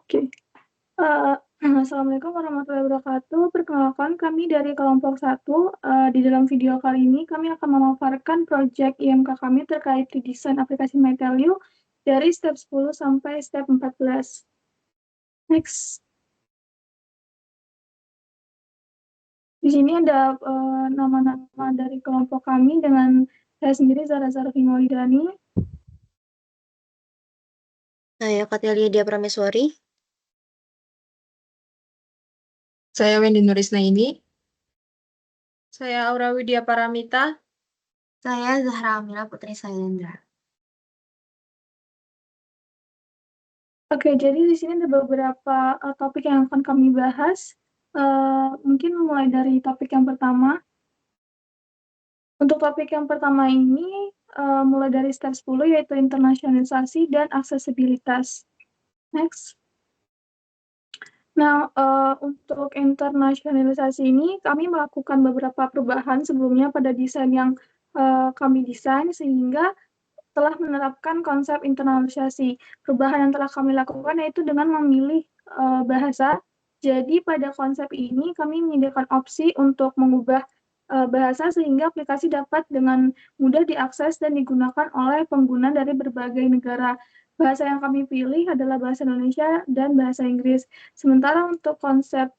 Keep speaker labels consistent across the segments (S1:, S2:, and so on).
S1: Oke. Assalamualaikum warahmatullahi wabarakatuh. Perkenalkan, kami dari kelompok 1. Di dalam video kali ini kami akan memaparkan proyek IMK kami terkait redesign aplikasi MyTelU dari step 10 sampai step 14. Next. Di sini ada nama-nama dari kelompok kami dengan saya sendiri, Zahra Zarfi Maulidani.
S2: Saya Katelia Dia Prameswari.
S3: Saya Wendy Nurisnaini.
S4: Saya Aura Widya Paramita.
S5: Saya Zahra Amila Putri Sailendra.
S1: Oke, jadi di sini ada beberapa topik yang akan kami bahas. Mungkin mulai dari topik yang pertama. Untuk topik yang pertama ini, mulai dari step 10, yaitu internasionalisasi dan aksesibilitas. Next. Nah, untuk internasionalisasi ini, kami melakukan beberapa perubahan sebelumnya pada desain yang kami desain, sehingga telah menerapkan konsep internalisasi. Perubahan yang telah kami lakukan yaitu dengan memilih bahasa. Jadi pada konsep ini kami menyediakan opsi untuk mengubah bahasa sehingga aplikasi dapat dengan mudah diakses dan digunakan oleh pengguna dari berbagai negara. Bahasa yang kami pilih adalah bahasa Indonesia dan bahasa Inggris. Sementara untuk konsep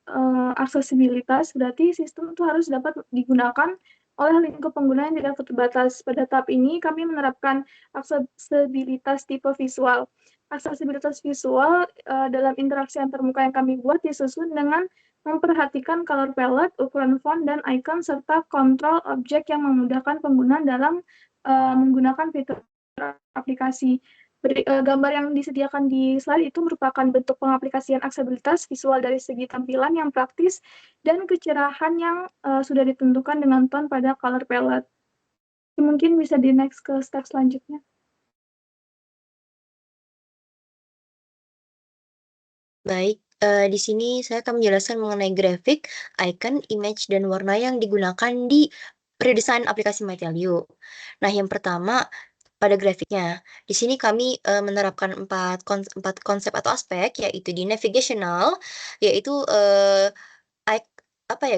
S1: aksesibilitas, berarti sistem itu harus dapat digunakan oleh lingkup pengguna yang tidak terbatas. Pada tahap ini, kami menerapkan aksesibilitas tipe visual. Aksesibilitas visual dalam interaksi antarmuka yang kami buat disusun dengan memperhatikan color palette, ukuran font, dan icon, serta kontrol objek yang memudahkan pengguna dalam menggunakan fitur aplikasi. Gambar yang disediakan di slide itu merupakan bentuk pengaplikasian aksesibilitas visual dari segi tampilan yang praktis dan kecerahan yang sudah ditentukan dengan tone pada color palette. Mungkin bisa di next ke step selanjutnya.
S2: Baik, di sini saya akan menjelaskan mengenai grafik, icon, image, dan warna yang digunakan di redesign aplikasi MyTelU. Nah, yang pertama pada grafiknya. Di sini kami menerapkan empat konsep atau aspek, yaitu di navigational, yaitu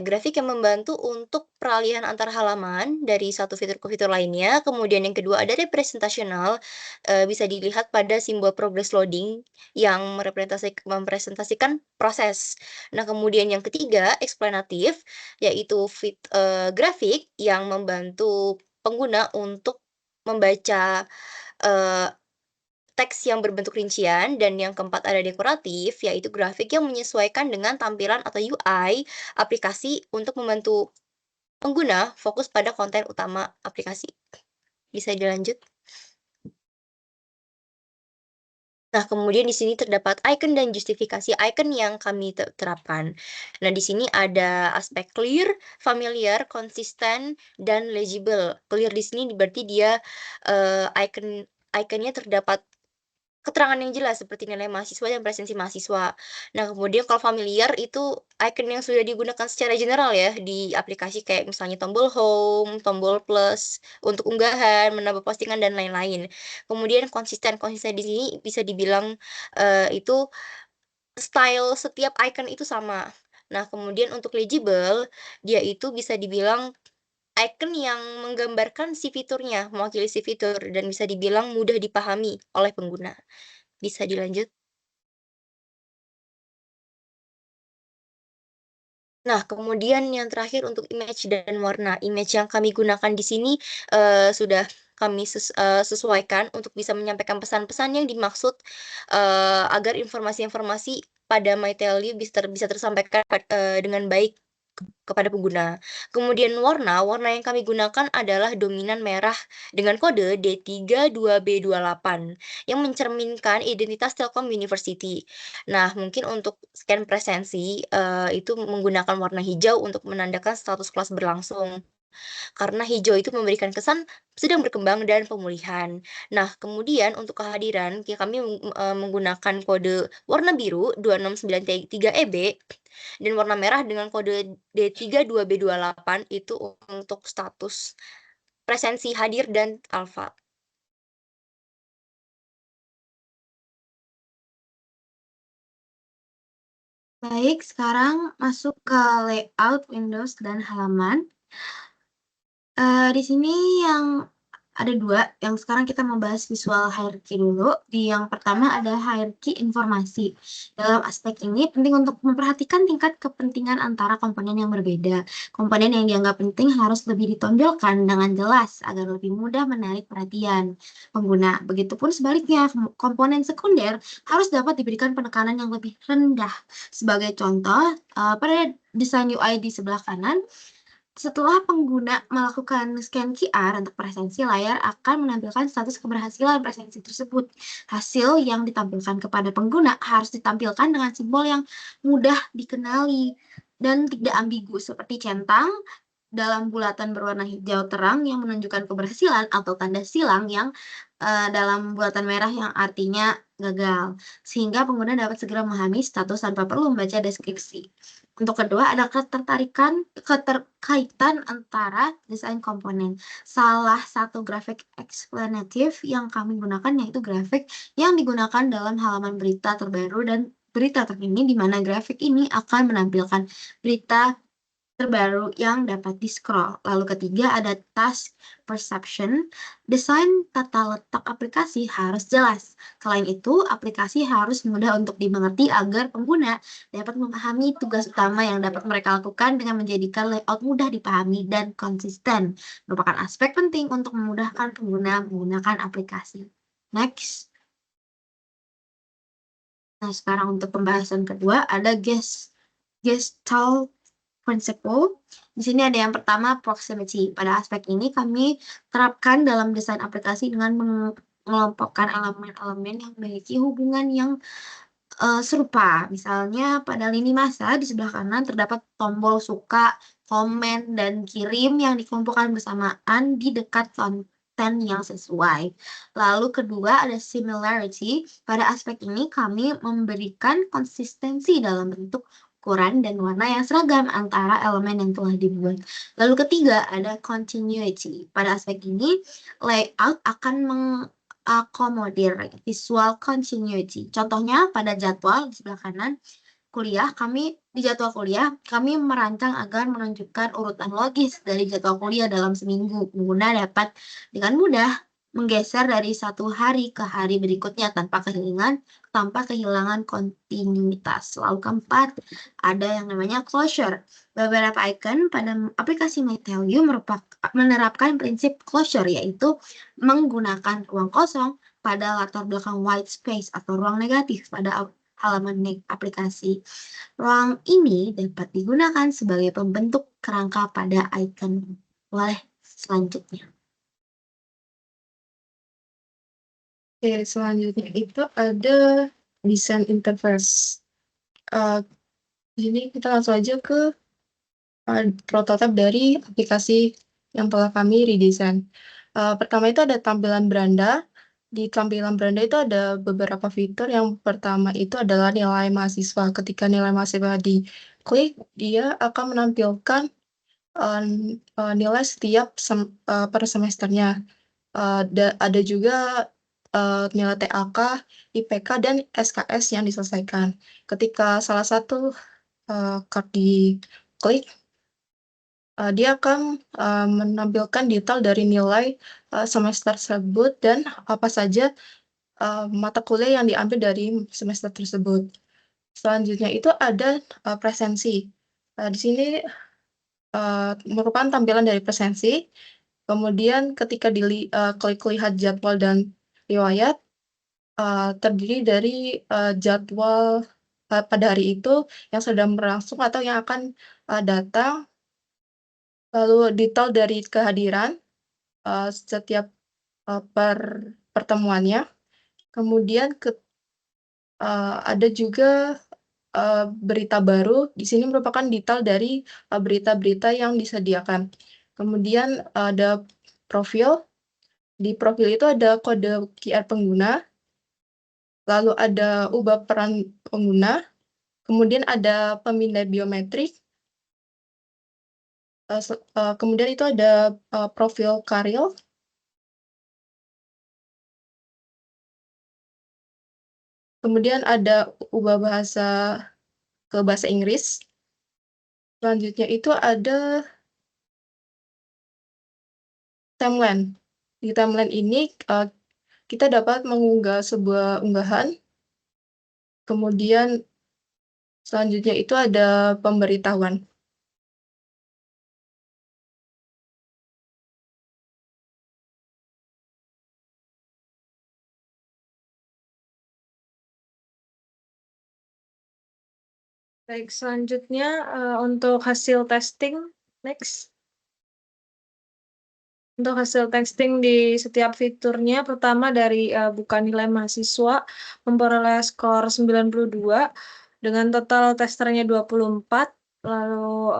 S2: grafik yang membantu untuk peralihan antar halaman dari satu fitur ke fitur lainnya. Kemudian yang kedua ada representational, bisa dilihat pada simbol progress loading yang mempresentasikan proses. Nah, kemudian yang ketiga explanative, yaitu grafik yang membantu pengguna untuk membaca teks yang berbentuk rincian, dan yang keempat ada dekoratif, yaitu grafik yang menyesuaikan dengan tampilan atau UI aplikasi untuk membantu pengguna fokus pada konten utama aplikasi. Bisa dilanjut. Nah, kemudian di sini terdapat icon dan justifikasi icon yang kami terapkan. Nah, di sini ada aspek clear, familiar, konsisten, dan legible. Clear di sini berarti dia iconnya terdapat keterangan yang jelas seperti nilai mahasiswa dan presensi mahasiswa. Nah, kemudian kalau familiar itu icon yang sudah digunakan secara general ya di aplikasi, kayak misalnya tombol home, tombol plus untuk unggahan, menambah postingan, dan lain-lain. Kemudian konsisten di sini bisa dibilang itu style setiap icon itu sama. Nah, kemudian untuk legible, dia itu bisa dibilang icon yang menggambarkan si fiturnya, mewakili si fitur, dan bisa dibilang mudah dipahami oleh pengguna. Bisa dilanjut. Nah, kemudian yang terakhir untuk image dan warna. Image yang kami gunakan di sini sudah kami sesuaikan untuk bisa menyampaikan pesan-pesan yang dimaksud agar informasi-informasi pada MyTelU bisa tersampaikan dengan baik kepada pengguna. Kemudian warna yang kami gunakan adalah dominan merah dengan kode D32B28 yang mencerminkan identitas Telkom University. Nah, mungkin untuk scan presensi itu menggunakan warna hijau untuk menandakan status kelas berlangsung. Karena hijau itu memberikan kesan sedang berkembang dan pemulihan. Nah, kemudian untuk kehadiran kami menggunakan kode warna biru 2693EB dan warna merah dengan kode D32B28 itu untuk status presensi hadir dan alfa.
S5: Baik, sekarang masuk ke layout Windows dan halaman. Di sini yang ada dua, yang sekarang kita mau bahas visual hierarchy dulu. Di yang pertama ada hierarchy informasi. Dalam aspek ini penting untuk memperhatikan tingkat kepentingan antara komponen yang berbeda. Komponen yang dianggap penting harus lebih ditonjolkan dengan jelas agar lebih mudah menarik perhatian pengguna. Begitupun sebaliknya, komponen sekunder harus dapat diberikan penekanan yang lebih rendah. Sebagai contoh, pada desain UI di sebelah kanan, setelah pengguna melakukan scan QR untuk presensi, layar akan menampilkan status keberhasilan presensi tersebut. Hasil yang ditampilkan kepada pengguna harus ditampilkan dengan simbol yang mudah dikenali dan tidak ambigu seperti centang dalam bulatan berwarna hijau terang yang menunjukkan keberhasilan atau tanda silang yang dalam bulatan merah yang artinya gagal, sehingga pengguna dapat segera memahami status tanpa perlu membaca deskripsi. Untuk kedua, ada keterkaitan antara desain komponen. Salah satu grafik eksplanatif yang kami gunakan yaitu grafik yang digunakan dalam halaman berita terbaru dan berita terkini, di mana grafik ini akan menampilkan berita terbaru yang dapat di-scroll. Lalu ketiga ada task perception. Desain tata letak aplikasi harus jelas. Selain itu, aplikasi harus mudah untuk dimengerti agar pengguna dapat memahami tugas utama yang dapat mereka lakukan dengan menjadikan layout mudah dipahami dan konsisten. Merupakan aspek penting untuk memudahkan pengguna menggunakan aplikasi. Next. Nah, sekarang untuk pembahasan kedua ada Gestalt Principle. Di sini ada yang pertama proximity. Pada aspek ini kami terapkan dalam desain aplikasi dengan mengelompokkan elemen-elemen yang memiliki hubungan yang serupa. Misalnya pada lini masa di sebelah kanan terdapat tombol suka, komen, dan kirim yang dikelompokkan bersamaan di dekat konten yang sesuai. Lalu kedua ada similarity. Pada aspek ini kami memberikan konsistensi dalam bentuk, ukuran, dan warna yang seragam antara elemen yang telah dibuat. Lalu ketiga ada continuity. Pada aspek ini layout akan mengakomodir visual continuity. Contohnya pada jadwal di sebelah kanan di jadwal kuliah kami merancang agar menunjukkan urutan logis dari jadwal kuliah dalam seminggu. Pengguna dapat dengan mudah menggeser dari satu hari ke hari berikutnya tanpa kehilangan kontinuitas. Lalu keempat, ada yang namanya closure. Beberapa icon pada aplikasi MyTellU menerapkan prinsip closure, yaitu menggunakan ruang kosong pada latar belakang white space atau ruang negatif pada halaman aplikasi. Ruang ini dapat digunakan sebagai pembentuk kerangka pada icon. Boleh selanjutnya.
S3: Oke, selanjutnya itu ada desain interface. Di sini kita langsung aja ke prototipe dari aplikasi yang telah kami redesign. Pertama itu ada tampilan beranda. Di tampilan beranda itu ada beberapa fitur. Yang pertama itu adalah nilai mahasiswa. Ketika nilai mahasiswa diklik, dia akan menampilkan nilai setiap per semesternya. Ada juga nilai TAK, IPK, dan SKS yang diselesaikan. Ketika salah satu card diklik, dia akan menampilkan detail dari nilai semester tersebut dan apa saja mata kuliah yang diambil dari semester tersebut. Selanjutnya itu ada presensi. Di sini merupakan tampilan dari presensi. Kemudian ketika klik lihat jadwal dan riwayat, terdiri dari jadwal pada hari itu yang sedang berlangsung atau yang akan datang, lalu detail dari kehadiran setiap pertemuannya. Kemudian ada juga berita baru. Di sini merupakan detail dari berita-berita yang disediakan. Kemudian ada profil. Di profil itu ada kode QR pengguna, lalu ada ubah peran pengguna, kemudian ada pemindai biometrik, kemudian itu ada profil karir, kemudian ada ubah bahasa ke bahasa Inggris. Selanjutnya itu ada timeline. Di timeline ini kita dapat mengunggah sebuah unggahan. Kemudian selanjutnya itu ada pemberitahuan.
S4: Baik, selanjutnya untuk hasil testing. Next. Untuk hasil testing di setiap fiturnya, pertama dari buka nilai mahasiswa, memperoleh skor 92, dengan total testernya 24, lalu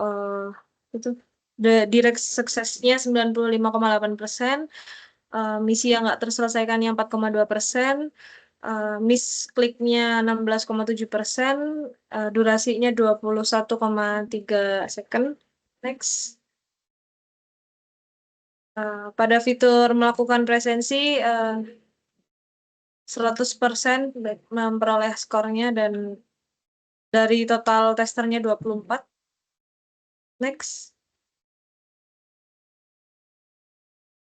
S4: itu direct suksesnya 95,8%, misi yang nggak terselesaikannya 4,2%, miskliknya 16,7%, durasinya 21,3 second. Next. Pada fitur melakukan presensi, 100% memperoleh skornya dan dari total testernya 24. Next.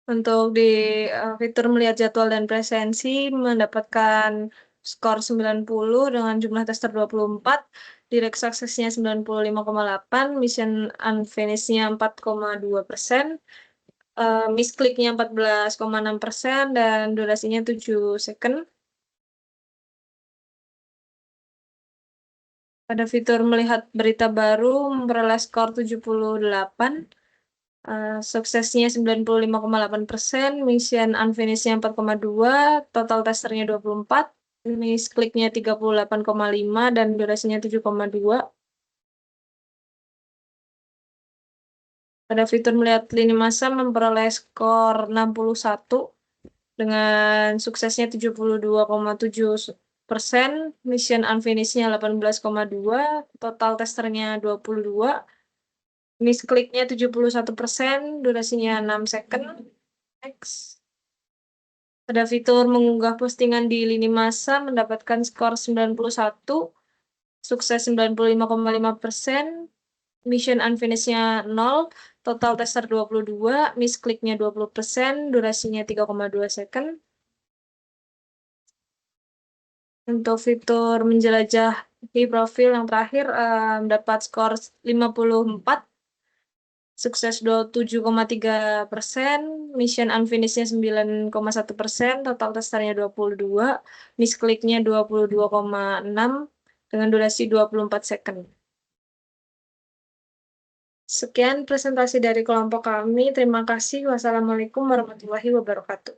S4: Untuk di fitur melihat jadwal dan presensi mendapatkan skor 90 dengan jumlah tester 24, direct success-nya 95,8, mission unfinished-nya 4,2%, miskliknya 14,6%, dan durasinya 7 second. Pada fitur melihat berita baru memperoleh skor 78, suksesnya 95,8%, mission unfinished-nya 4,2, total testernya 24, miskliknya 38,5, dan durasinya 7,2. Pada fitur melihat lini masa memperoleh skor 61 dengan suksesnya 72,7%, mission unfinished-nya 18,2, total testernya 22, miskliknya 71%, durasinya 6 second. Next. Pada fitur mengunggah postingan di lini masa mendapatkan skor 91, sukses 95,5%, mission unfinished-nya 0, total tester 22, miskliknya 20%, durasinya 3,2 second. Untuk fitur menjelajah profil yang terakhir mendapat skor 54, sukses 27,3%, mission unfinished-nya 9,1%, total testernya 22, miskliknya 22,6 dengan durasi 24 second. Sekian presentasi dari kelompok kami. Terima kasih. Wassalamualaikum warahmatullahi wabarakatuh.